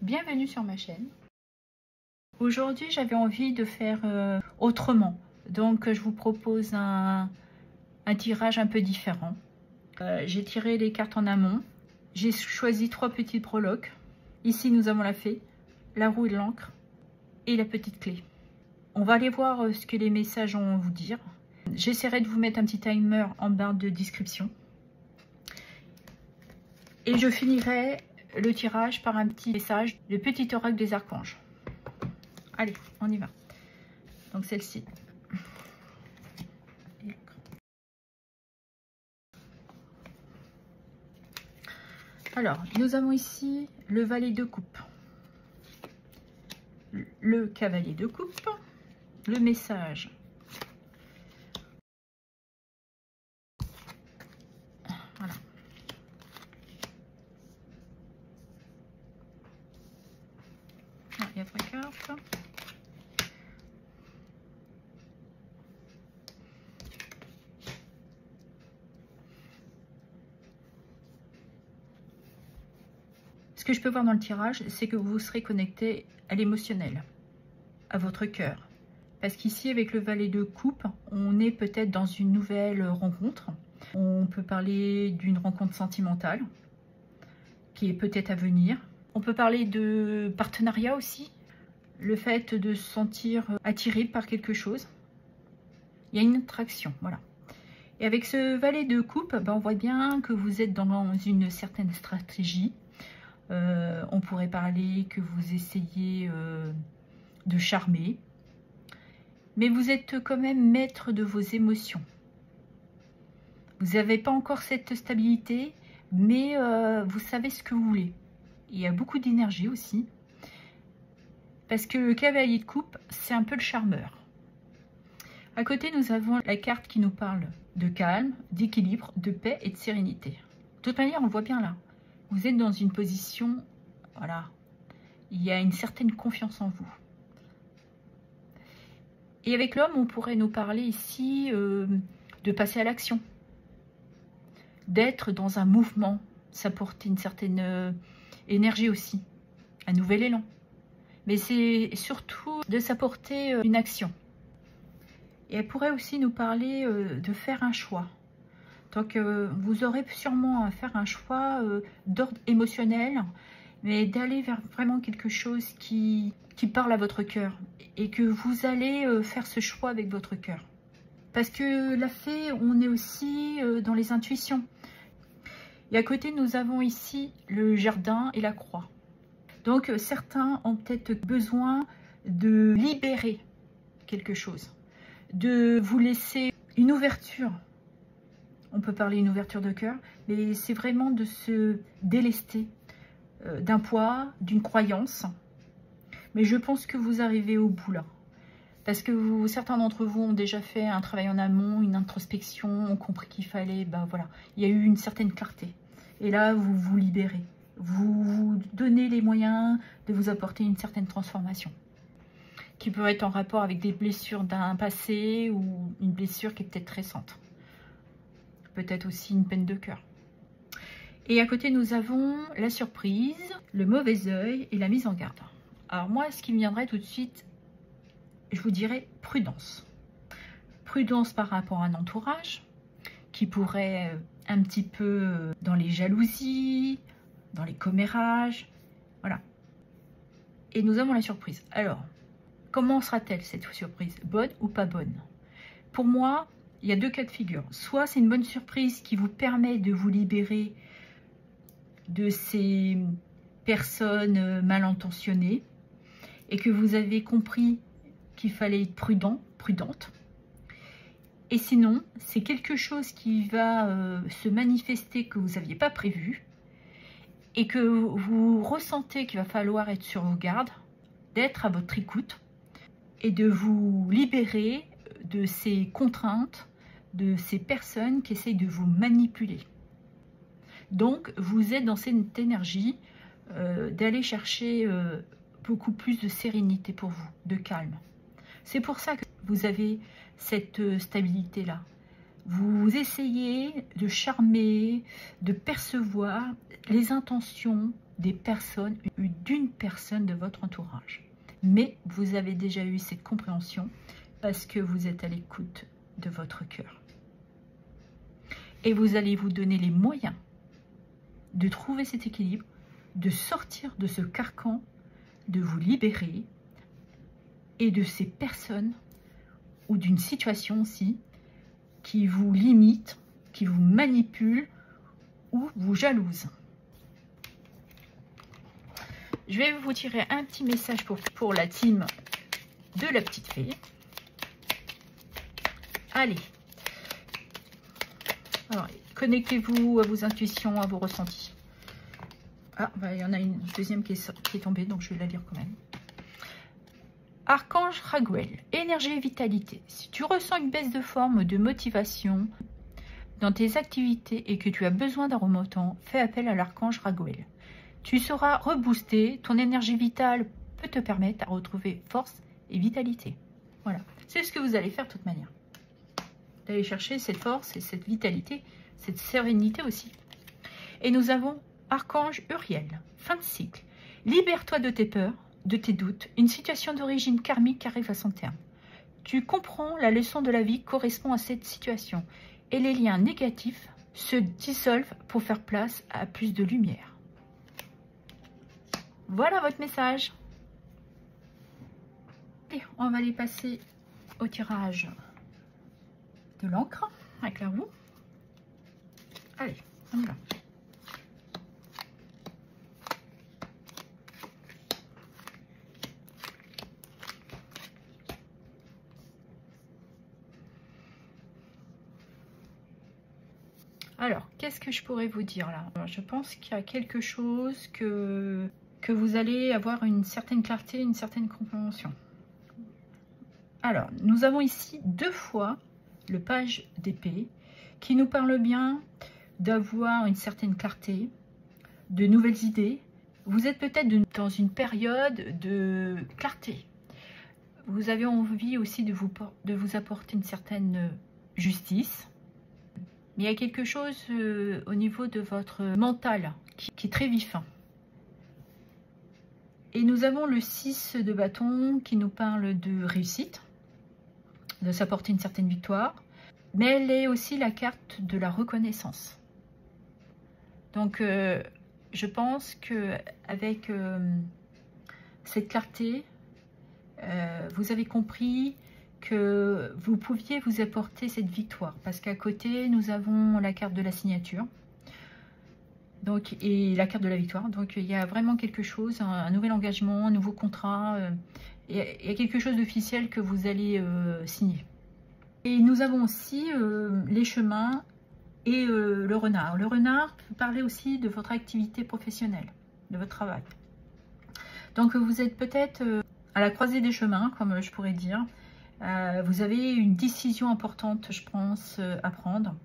Bienvenue sur ma chaîne. Aujourd'hui, j'avais envie de faire autrement. Donc, je vous propose un tirage un peu différent. J'ai tiré les cartes en amont. J'ai choisi 3 petites breloques. Ici, nous avons la fée, la roue et l'encre et la petite clé. On va aller voir ce que les messages ont à vous dire. J'essaierai de vous mettre un petit timer en barre de description. Et je finirai le tirage par un petit message, le petit oracle des archanges. Allez, on y va. Donc celle-ci. Alors, nous avons ici le valet de coupe, le cavalier de coupe, le message. Voilà. Ah, il y a 3 cartes. Ce que je peux voir dans le tirage, c'est que vous serez connecté à l'émotionnel, à votre cœur. Parce qu'ici, avec le valet de coupe, on est peut-être dans une nouvelle rencontre. On peut parler d'une rencontre sentimentale, qui est peut-être à venir. On peut parler de partenariat aussi, le fait de se sentir attiré par quelque chose. Il y a une attraction, voilà. Et avec ce valet de coupe, on voit bien que vous êtes dans une certaine stratégie. On pourrait parler que vous essayez de charmer, mais vous êtes quand même maître de vos émotions. Vous n'avez pas encore cette stabilité, mais vous savez ce que vous voulez. Il y a beaucoup d'énergie aussi, parce que le cavalier de coupe, c'est un peu le charmeur. À côté, nous avons la carte qui nous parle de calme, d'équilibre, de paix et de sérénité. De toute manière, on le voit bien là. Vous êtes dans une position, voilà, il y a une certaine confiance en vous. Et avec l'homme, on pourrait nous parler ici de passer à l'action, d'être dans un mouvement, ça porte une certaine énergie aussi, un nouvel élan. Mais c'est surtout de s'apporter une action. Et elle pourrait aussi nous parler de faire un choix. Donc, vous aurez sûrement à faire un choix d'ordre émotionnel, mais d'aller vers vraiment quelque chose qui parle à votre cœur et que vous allez faire ce choix avec votre cœur. Parce que la fée, on est aussi dans les intuitions. Et à côté, nous avons ici le jardin et la croix. Donc, certains ont peut-être besoin de libérer quelque chose, de vous laisser une ouverture. On peut parler d'une ouverture de cœur, mais c'est vraiment de se délester d'un poids, d'une croyance. Mais je pense que vous arrivez au bout là. Parce que certains d'entre vous ont déjà fait un travail en amont, une introspection, ont compris qu'il fallait, voilà, il y a eu une certaine clarté. Et là, vous vous libérez. Vous vous donnez les moyens de vous apporter une certaine transformation. Qui peut être en rapport avec des blessures d'un passé ou une blessure qui est peut-être récente. Peut-être aussi une peine de cœur. Et à côté, nous avons la surprise, le mauvais œil et la mise en garde. Alors moi, ce qui me viendrait tout de suite, je vous dirais prudence. Prudence par rapport à un entourage qui pourrait un petit peu dans les jalousies, dans les commérages, voilà. Et nous avons la surprise. Alors, comment sera-t-elle cette surprise? Bonne ou pas bonne? Pour moi, il y a 2 cas de figure. Soit c'est une bonne surprise qui vous permet de vous libérer de ces personnes mal intentionnées et que vous avez compris qu'il fallait être prudent, prudente. Et sinon, c'est quelque chose qui va se manifester que vous n'aviez pas prévu et que vous ressentez qu'il va falloir être sur vos gardes, d'être à votre écoute et de vous libérer de ces contraintes, de ces personnes qui essayent de vous manipuler. Donc, vous êtes dans cette énergie d'aller chercher beaucoup plus de sérénité pour vous, de calme. C'est pour ça que vous avez cette stabilité-là. vous essayez de charmer, de percevoir les intentions des personnes, d'une personne de votre entourage. Mais vous avez déjà eu cette compréhension parce que vous êtes à l'écoute de votre cœur. Et vous allez vous donner les moyens de trouver cet équilibre, de sortir de ce carcan, de vous libérer et de ces personnes ou d'une situation aussi qui vous limite, qui vous manipule ou vous jalouse. Je vais vous tirer un petit message pour la team de la petite fée. Allez. Alors, connectez-vous à vos intuitions, à vos ressentis. Ah, bah, il y en a une deuxième qui est tombée, donc je vais la lire quand même. Archange Raguel, énergie et vitalité. Si tu ressens une baisse de forme, de motivation dans tes activités et que tu as besoin d'un remontant, fais appel à l'archange Raguel. Tu seras reboosté, ton énergie vitale peut te permettre à retrouver force et vitalité. Voilà, c'est ce que vous allez faire de toute manière. D'aller chercher cette force et cette vitalité, cette sérénité aussi. Et nous avons Archange Uriel, fin de cycle. Libère-toi de tes peurs, de tes doutes. Une situation d'origine karmique arrive à son terme. Tu comprends la leçon de la vie correspond à cette situation. Et les liens négatifs se dissolvent pour faire place à plus de lumière. Voilà votre message. Et on va aller passer au tirage de l'encre avec la roue. Allez, on y va. Alors, qu'est-ce que je pourrais vous dire là? Alors, je pense qu'il y a quelque chose que vous allez avoir une certaine clarté, une certaine compréhension. Alors, nous avons ici 2 fois le page d'épée qui nous parle bien d'avoir une certaine clarté, de nouvelles idées. Vous êtes peut-être dans une période de clarté. Vous avez envie aussi de vous apporter une certaine justice. Mais il y a quelque chose au niveau de votre mental qui est très vif. Et nous avons le 6 de bâton qui nous parle de réussite, de s'apporter une certaine victoire. Mais elle est aussi la carte de la reconnaissance. Donc, je pense qu'avec cette clarté, vous avez compris que vous pouviez vous apporter cette victoire. Parce qu'à côté, nous avons la carte de la signature donc, et la carte de la victoire. Donc, il y a vraiment quelque chose, un nouvel engagement, un nouveau contrat. Il y a quelque chose d'officiel que vous allez signer. Et nous avons aussi les chemins et le renard. Le renard peut parler aussi de votre activité professionnelle, de votre travail. Donc, vous êtes peut-être à la croisée des chemins, comme je pourrais dire. Vous avez une décision importante, je pense, à prendre.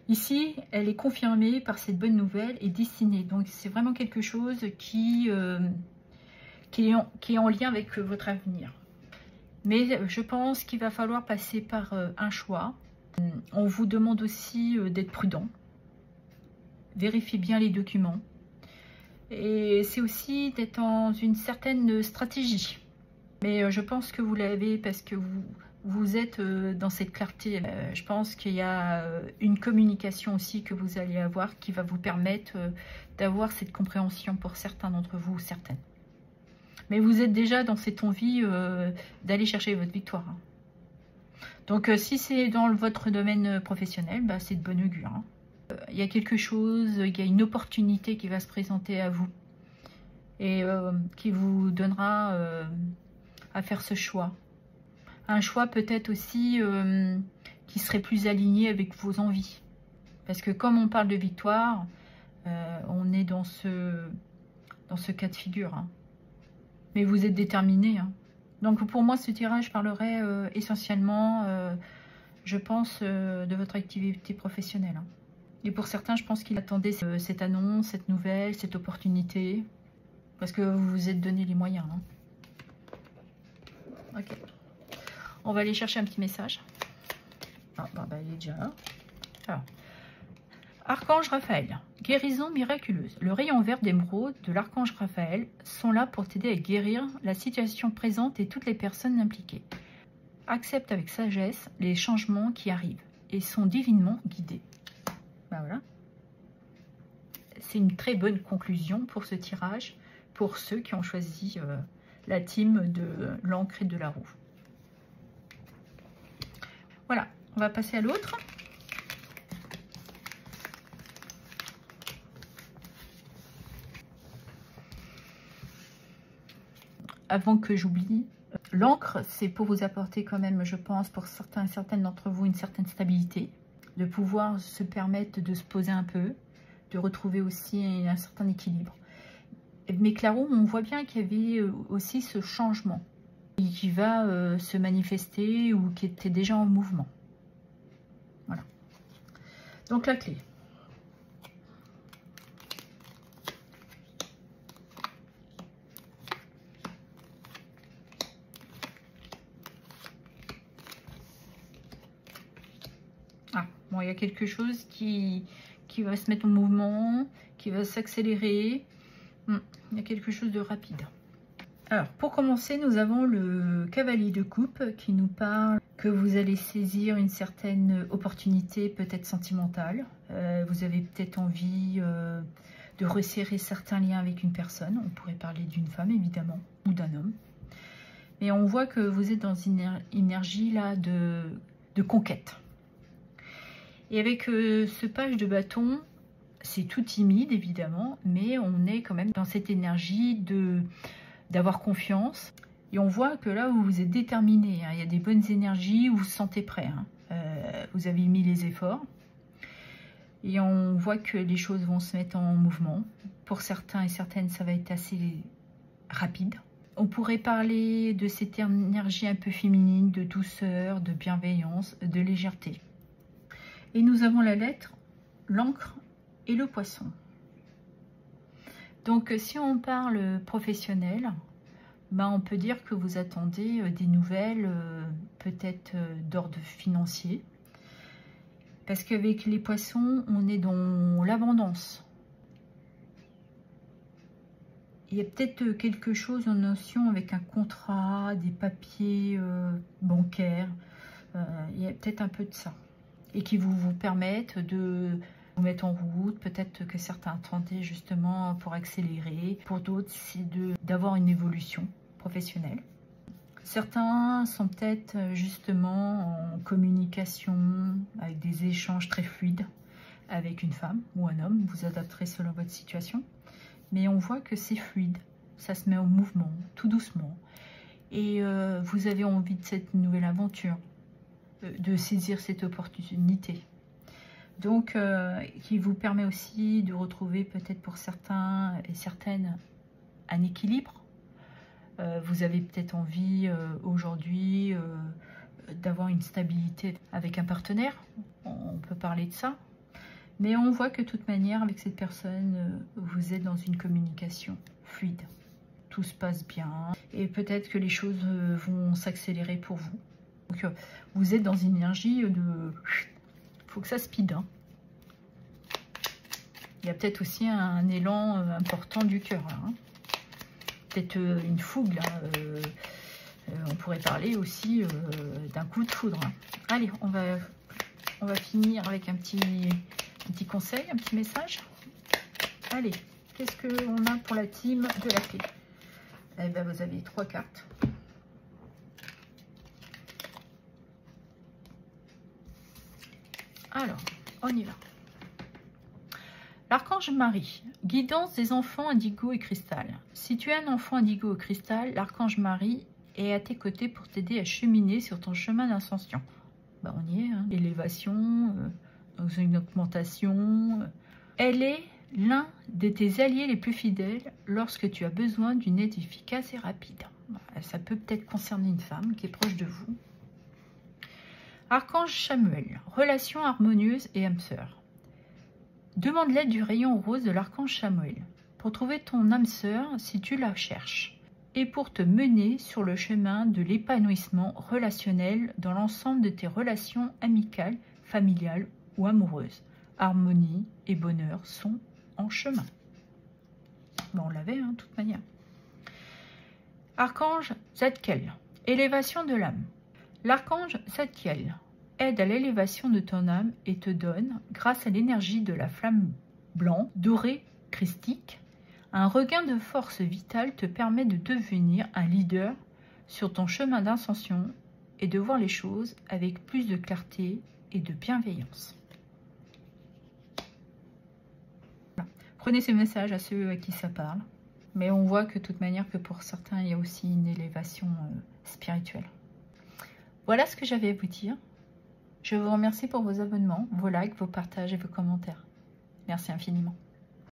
Ici, elle est confirmée par cette bonne nouvelle et destinée. Donc, c'est vraiment quelque chose qui est en lien avec votre avenir. Mais je pense qu'il va falloir passer par un choix. On vous demande aussi d'être prudent. Vérifiez bien les documents. Et c'est aussi d'être dans une certaine stratégie. Mais je pense que vous l'avez parce que vous êtes dans cette clarté. Je pense qu'il y a une communication aussi que vous allez avoir qui va vous permettre d'avoir cette compréhension pour certains d'entre vous ou certaines. Mais vous êtes déjà dans cette envie d'aller chercher votre victoire. Donc si c'est dans votre domaine professionnel, bah, c'est de bon augure. Il y a quelque chose, il y a une opportunité qui va se présenter à vous. Et qui vous donnera à faire ce choix. Un choix peut-être aussi qui serait plus aligné avec vos envies. Parce que comme on parle de victoire, on est dans ce cas de figure. Mais vous êtes déterminé. Donc pour moi, ce tirage parlerait essentiellement, je pense, de votre activité professionnelle. Et pour certains, je pense qu'ils attendaient cette annonce, cette nouvelle, cette opportunité. Parce que vous vous êtes donné les moyens. Ok. On va aller chercher un petit message. Ah, bah, il est déjà là. Alors, Archange Raphaël, guérison miraculeuse. Le rayon vert d'émeraude de l'archange Raphaël sont là pour t'aider à guérir la situation présente et toutes les personnes impliquées. Accepte avec sagesse les changements qui arrivent et sont divinement guidés. Ben voilà. C'est une très bonne conclusion pour ce tirage, pour ceux qui ont choisi la team de l'encre et de la roue. Voilà, on va passer à l'autre. Avant que j'oublie, l'encre, c'est pour vous apporter quand même, je pense, pour certains et certaines d'entre vous, une certaine stabilité, de pouvoir se permettre de se poser un peu, de retrouver aussi un certain équilibre. Mais clairement, on voit bien qu'il y avait aussi ce changement qui va se manifester ou qui était déjà en mouvement. Voilà. Donc la clé. Ah, bon, il y a quelque chose qui va se mettre en mouvement, qui va s'accélérer. Il y a quelque chose de rapide. Alors, pour commencer, nous avons le cavalier de coupe qui nous parle que vous allez saisir une certaine opportunité, peut-être sentimentale. Vous avez peut-être envie de resserrer certains liens avec une personne. On pourrait parler d'une femme, évidemment, ou d'un homme. Mais on voit que vous êtes dans une énergie là de conquête. Et avec ce page de bâton, c'est tout timide évidemment, mais on est quand même dans cette énergie d'avoir confiance. Et on voit que là où vous êtes déterminé, hein, il y a des bonnes énergies, où vous vous sentez prêt. Hein. Vous avez mis les efforts. Et on voit que les choses vont se mettre en mouvement. Pour certains et certaines, ça va être assez rapide. On pourrait parler de cette énergie un peu féminine, de douceur, de bienveillance, de légèreté. Et nous avons la lettre, l'encre et le poisson. Donc si on parle professionnel, ben, on peut dire que vous attendez des nouvelles peut-être d'ordre financier. Parce qu'avec les poissons, on est dans l'abondance. Il y a peut-être quelque chose en notion avec un contrat, des papiers bancaires. Il y a peut-être un peu de ça. Et qui vous permettent de vous mettre en route. Peut-être que certains attendaient justement pour accélérer. Pour d'autres, c'est d'avoir une évolution professionnelle. Certains sont peut-être justement en communication avec des échanges très fluides avec une femme ou un homme. Vous adapterez selon votre situation. Mais on voit que c'est fluide. Ça se met en mouvement, tout doucement. Et vous avez envie de cette nouvelle aventure, de saisir cette opportunité. Donc, qui vous permet aussi de retrouver peut-être pour certains et certaines un équilibre. Vous avez peut-être envie aujourd'hui d'avoir une stabilité avec un partenaire. On peut parler de ça. Mais on voit que de toute manière, avec cette personne, vous êtes dans une communication fluide. Tout se passe bien. Et peut-être que les choses vont s'accélérer pour vous. Donc, vous êtes dans une énergie de... Il faut que ça speed. Hein. Il y a peut-être aussi un élan important du cœur. Hein. Peut-être une fougue. Là. On pourrait parler aussi d'un coup de foudre. Hein. Allez, on va finir avec un petit conseil, un petit message. Allez, qu'est-ce qu'on a pour la team de la clé? Eh bien, vous avez 3 cartes. Alors, on y va. L'archange Marie, guidance des enfants indigo et cristal. Si tu es un enfant indigo ou cristal, l'archange Marie est à tes côtés pour t'aider à cheminer sur ton chemin d'ascension. Ben, on y est, hein. Élévation, dans une augmentation. Elle est l'un de tes alliés les plus fidèles lorsque tu as besoin d'une aide efficace et rapide. Ça peut peut-être concerner une femme qui est proche de vous. Archange Chamuel, relation harmonieuse et âme sœur. Demande l'aide du rayon rose de l'archange Chamuel pour trouver ton âme sœur si tu la cherches et pour te mener sur le chemin de l'épanouissement relationnel dans l'ensemble de tes relations amicales, familiales ou amoureuse. Harmonie et bonheur sont en chemin. Bon, on l'avait, de toute manière. Archange Zadkiel, élévation de l'âme. L'archange Zadkiel aide à l'élévation de ton âme et te donne, grâce à l'énergie de la flamme blanc, dorée, christique, un regain de force vitale te permet de devenir un leader sur ton chemin d'ascension et de voir les choses avec plus de clarté et de bienveillance. Voilà. Prenez ces messages à ceux à qui ça parle, mais on voit que de toute manière que pour certains, il y a aussi une élévation spirituelle. Voilà ce que j'avais à vous dire. Je vous remercie pour vos abonnements, vos likes, vos partages et vos commentaires. Merci infiniment.